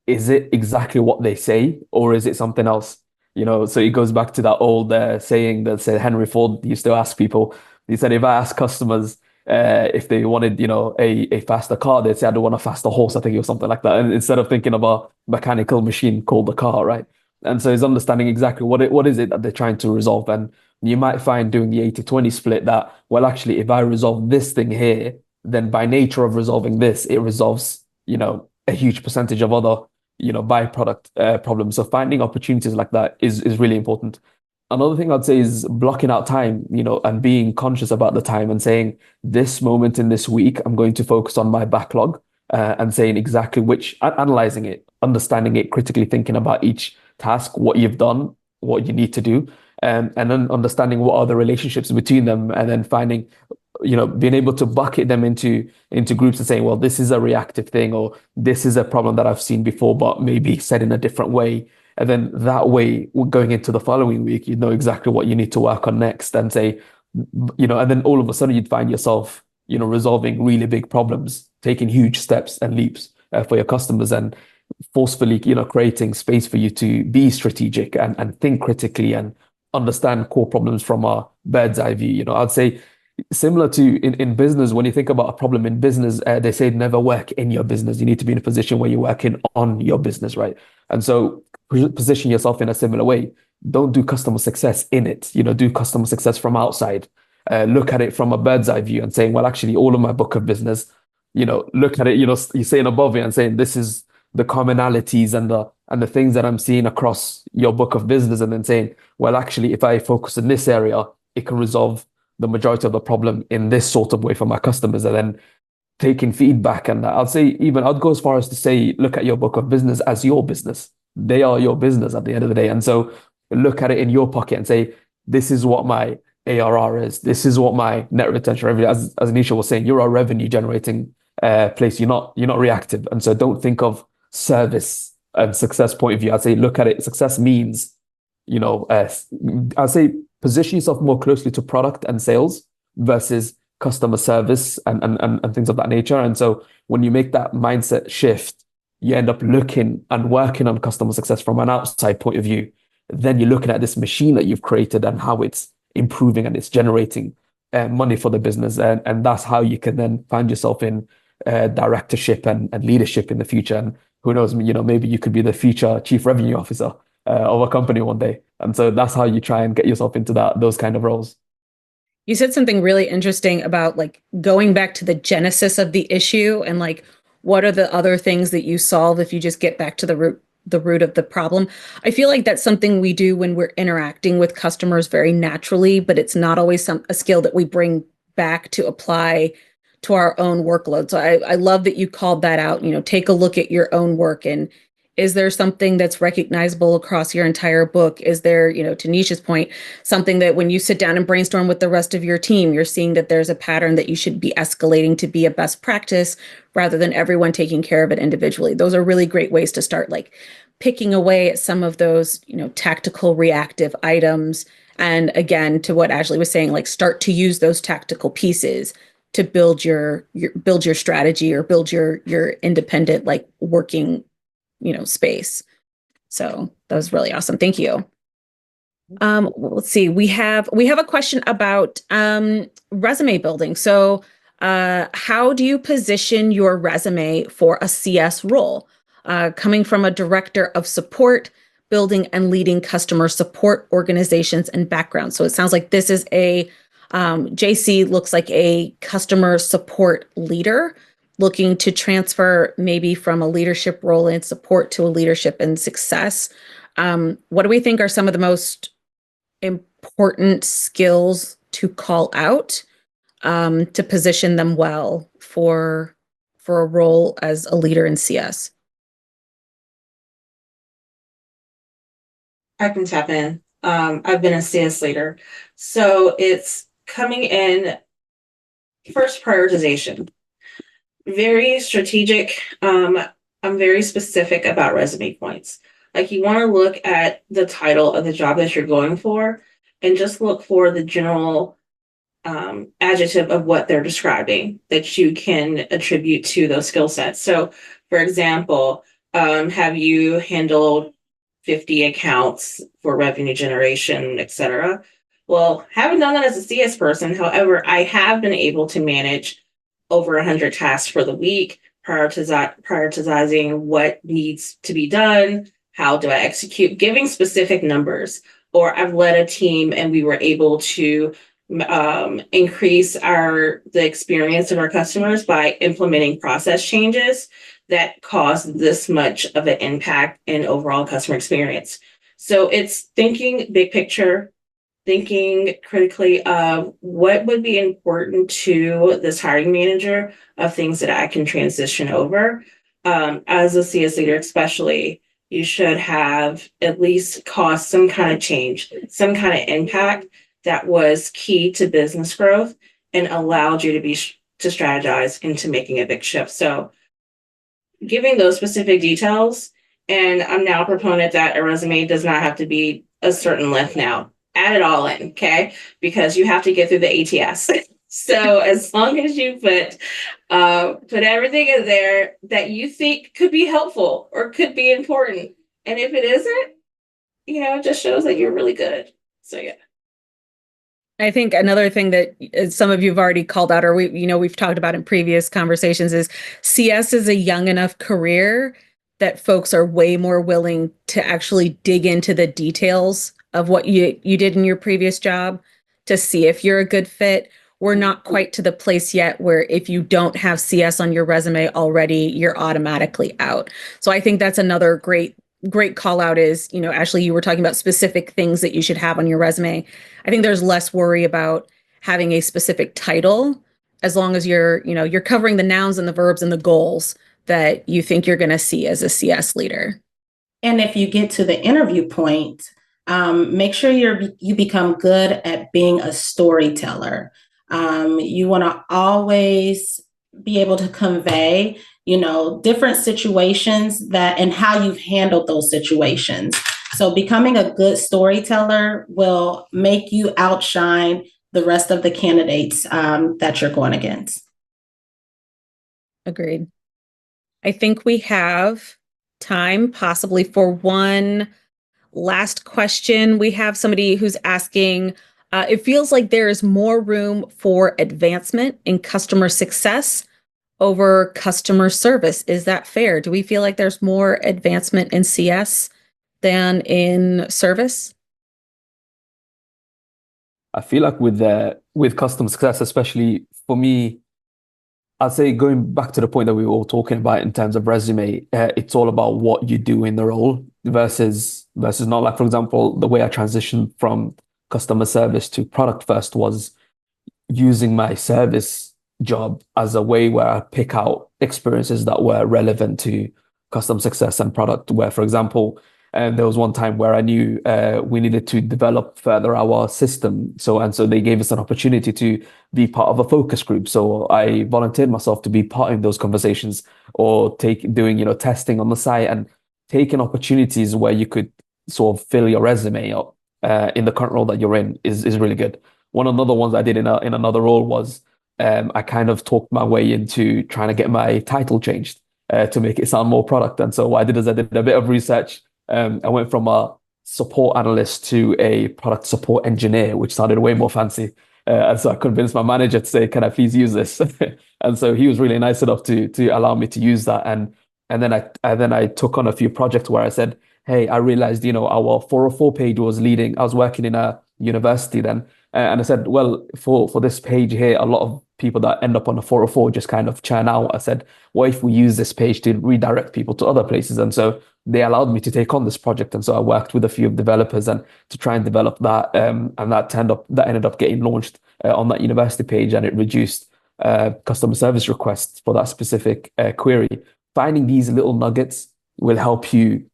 is it exactly what they say, or is it something else? So it goes back to that old saying that said Henry Ford used to ask people. He said, if I ask customers if they wanted, a faster car, they'd say, I don't want a faster horse, I think, or something like that. And instead of thinking of a mechanical machine called the car, right? And so it's understanding exactly what is it that they're trying to resolve. And you might find doing the 80-20 split that, well, actually, if I resolve this thing here, then by nature of resolving this, it resolves, a huge percentage of other, byproduct problems. So finding opportunities like that is really important. Another thing I'd say is blocking out time, and being conscious about the time and saying this moment in this week, I'm going to focus on my backlog and saying exactly analyzing it, understanding it, critically thinking about each task, what you've done, what you need to do, and then understanding what are the relationships between them, and then finding, being able to bucket them into groups and saying, well, this is a reactive thing, or this is a problem that I've seen before, but maybe said in a different way. And then that way, going into the following week, you know exactly what you need to work on next and say, and then all of a sudden you'd find yourself, resolving really big problems, taking huge steps and leaps for your customers, and forcefully, creating space for you to be strategic and think critically and understand core problems from a bird's eye view. I'd say similar to in business, when you think about a problem in business, they say never work in your business. You need to be in a position where you're working on your business, right? And so position yourself in a similar way. Don't do customer success in it. Do customer success from outside. Look at it from a bird's eye view and saying, well, actually, all of my book of business, look at it, you're saying above it and saying, this is the commonalities and the things that I'm seeing across your book of business, and then saying, well, actually, if I focus in this area, it can resolve the majority of the problem in this sort of way for my customers. And then taking feedback. And I'd go as far as to say, look at your book of business as your business. They are your business at the end of the day. And so look at it in your pocket and say, this is what my ARR is. This is what my net retention revenue, as Nesha was saying, you're a revenue generating place. You're not reactive. And so don't think of service and success point of view. I'd say, look at it. Success means, I'd say position yourself more closely to product and sales versus customer service and things of that nature. And so when you make that mindset shift, you end up looking and working on customer success from an outside point of view. Then you're looking at this machine that you've created and how it's improving and it's generating money for the business. And that's how you can then find yourself in directorship and leadership in the future. And who knows, maybe you could be the future chief revenue officer of a company one day. And so that's how you try and get yourself into those kind of roles. You said something really interesting about like going back to the genesis of the issue and like, what are the other things that you solve if you just get back to the root of the problem? I feel like that's something we do when we're interacting with customers very naturally, but it's not always a skill that we bring back to apply to our own workload. So I love that you called that out, take a look at your own work, and is there something that's recognizable across your entire book? Is there, to Nesha's point, something that when you sit down and brainstorm with the rest of your team, you're seeing that there's a pattern that you should be escalating to be a best practice rather than everyone taking care of it individually? Those are really great ways to start like picking away at some of those, tactical reactive items. And again, to what Ashley was saying, like start to use those tactical pieces to build your strategy or build your independent, like working space. So that was really awesome. Thank you. Let's see. We have a question about resume building. So, how do you position your resume for a CS role? Coming from a director of support, building and leading customer support organizations and background. So it sounds like this is JC looks like a customer support leader looking to transfer maybe from a leadership role in support to a leadership in success. What do we think are some of the most important skills to call out to position them well for a role as a leader in CS? I can tap in. I've been a CS leader. So it's coming in first prioritization. Very strategic. I'm very specific about resume points. Like you want to look at the title of the job that you're going for and just look for the general adjective of what they're describing that you can attribute to those skill sets. So for example, have you handled 50 accounts for revenue generation, et cetera? Well, haven't done that as a CS person. However, I have been able to manage over 100 tasks for the week, prioritizing what needs to be done, how do I execute, giving specific numbers. Or I've led a team and we were able to increase the experience of our customers by implementing process changes that caused this much of an impact in overall customer experience. So it's thinking big picture, thinking critically of what would be important to this hiring manager of things that I can transition over. As a CS leader, especially, you should have at least caused some kind of change, some kind of impact that was key to business growth and allowed you to strategize into making a big shift. So giving those specific details, and I'm now a proponent that a resume does not have to be a certain length now. Add it all in, okay? Because you have to get through the ATS. So as long as you put everything in there that you think could be helpful or could be important, and if it isn't, it just shows that you're really good. So yeah. I think another thing that some of you have already called out, or we've talked about in previous conversations, is CS is a young enough career that folks are way more willing to actually dig into the details of what you did in your previous job to see if you're a good fit. We're not quite to the place yet where if you don't have CS on your resume already, you're automatically out. So I think that's another great call out is, Ashley, you were talking about specific things that you should have on your resume. I think there's less worry about having a specific title as long as you're covering the nouns and the verbs and the goals that you think you're going to see as a CS leader. And if you get to the interview point, make sure you become good at being a storyteller. You want to always be able to convey, different situations and how you've handled those situations. So becoming a good storyteller will make you outshine the rest of the candidates that you're going against. Agreed. I think we have time possibly for one last question. We have somebody who's asking, it feels like there is more room for advancement in customer success over customer service. Is that fair? Do we feel like there's more advancement in CS than in service? I feel like with customer success, especially for me, I'd say going back to the point that we were all talking about in terms of resume, it's all about what you do in the role versus not. Like, for example, the way I transitioned from customer service to product first was using my service job as a way where I pick out experiences that were relevant to customer success and product. Where, for example, there was one time where I knew we needed to develop further our system. So they gave us an opportunity to be part of a focus group. So I volunteered myself to be part of those conversations or doing testing on the site and taking opportunities where you could sort of fill your resume up in the current role that you're in is really good. One of the other ones I did in another role was I kind of talked my way into trying to get my title changed. to make it sound more product. And so what I did is I did a bit of research. I went from a support analyst to a product support engineer, which sounded way more fancy. And so I convinced my manager to say, "Can I please use this?" And so he was really nice enough to allow me to use that. And then I took on a few projects where I said, "Hey, I realized, our 404 page was leading. I was working in a university then, and I said, well, for this page here, a lot of people that end up on the 404 just kind of churn out. I said, what if we use this page to redirect people to other places?" And so they allowed me to take on this project. And so I worked with a few developers and to try and develop that. And that ended up getting launched on that university page, and it reduced customer service requests for that specific query. Finding these little nuggets will help you,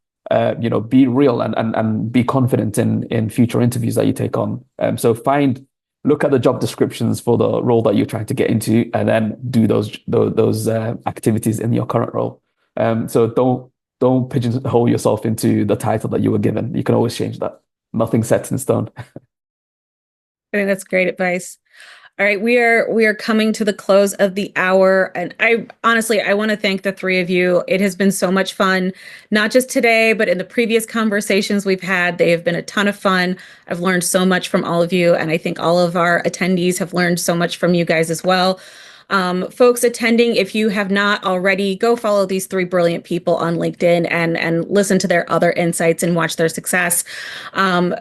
be real and be confident in future interviews that you take on. So look at the job descriptions for the role that you're trying to get into, and then do those activities in your current role. So don't pigeonhole yourself into the title that you were given. You can always change that. Nothing's set in stone. I think that's great advice. All right, we are coming to the close of the hour, and I want to thank the three of you. It has been so much fun, not just today, but in the previous conversations we've had. They have been a ton of fun. I've learned so much from all of you, and I think all of our attendees have learned so much from you guys as well. Folks attending, if you have not already, go follow these three brilliant people on LinkedIn and listen to their other insights and watch their success.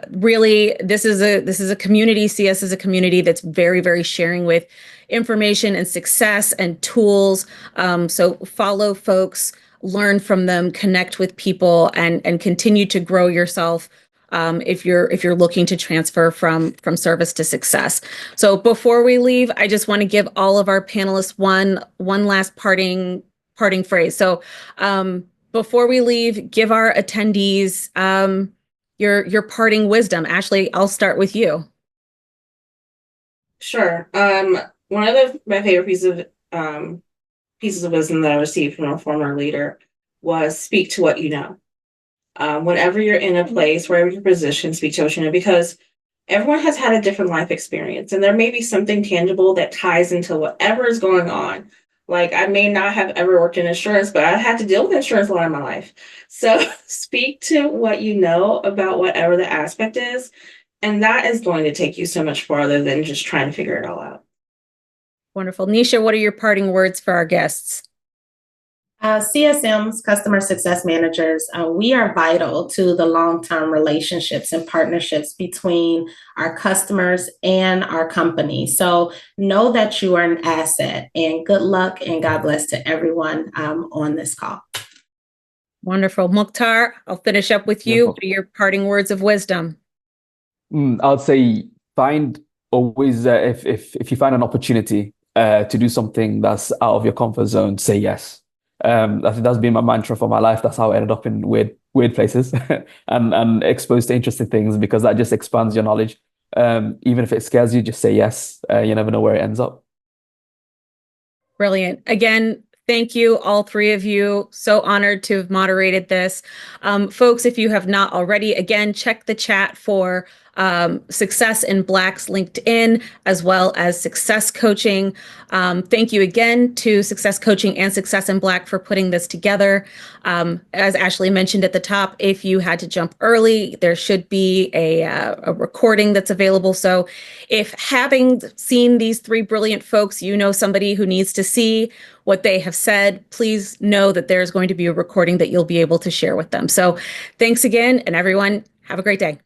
Really, this is a community. CS is a community that's very, very sharing with information and success and tools. So follow folks, learn from them, connect with people, and continue to grow yourself. If you're looking to transfer from service to success. So before we leave, I just want to give all of our panelists one last parting phrase. So before we leave, give our attendees your parting wisdom. Ashley, I'll start with you. Sure. One of my favorite pieces of wisdom that I received from a former leader was speak to what you know. Whenever you're in a place, wherever your position, speak to what you know, because everyone has had a different life experience, and there may be something tangible that ties into whatever is going on. Like, I may not have ever worked in insurance, but I had to deal with insurance a lot in my life. So speak to what you know about whatever the aspect is, and that is going to take you so much farther than just trying to figure it all out. Wonderful. Nesha, what are your parting words for our guests? CSMs, customer success managers, we are vital to the long-term relationships and partnerships between our customers and our company. So know that you are an asset, and good luck and God bless to everyone on this call. Wonderful. Mukhtar, I'll finish up with you. What are your parting words of wisdom? I'd say if you find an opportunity to do something that's out of your comfort zone, say yes. That's been my mantra for my life. That's how I ended up in weird places and exposed to interesting things, because that just expands your knowledge. Even if it scares you, just say yes. You never know where it ends up. Brilliant. Again, thank you, all three of you. So honored to have moderated this. Folks, if you have not already, again, check the chat for Success in Black's LinkedIn, as well as Success Coaching. Thank you again to Success Coaching and Success in Black for putting this together. As Ashley mentioned at the top, if you had to jump early, there should be a recording that's available. So if, having seen these three brilliant folks, you know somebody who needs to see what they have said, please know that there's going to be a recording that you'll be able to share with them. So thanks again, and everyone, have a great day.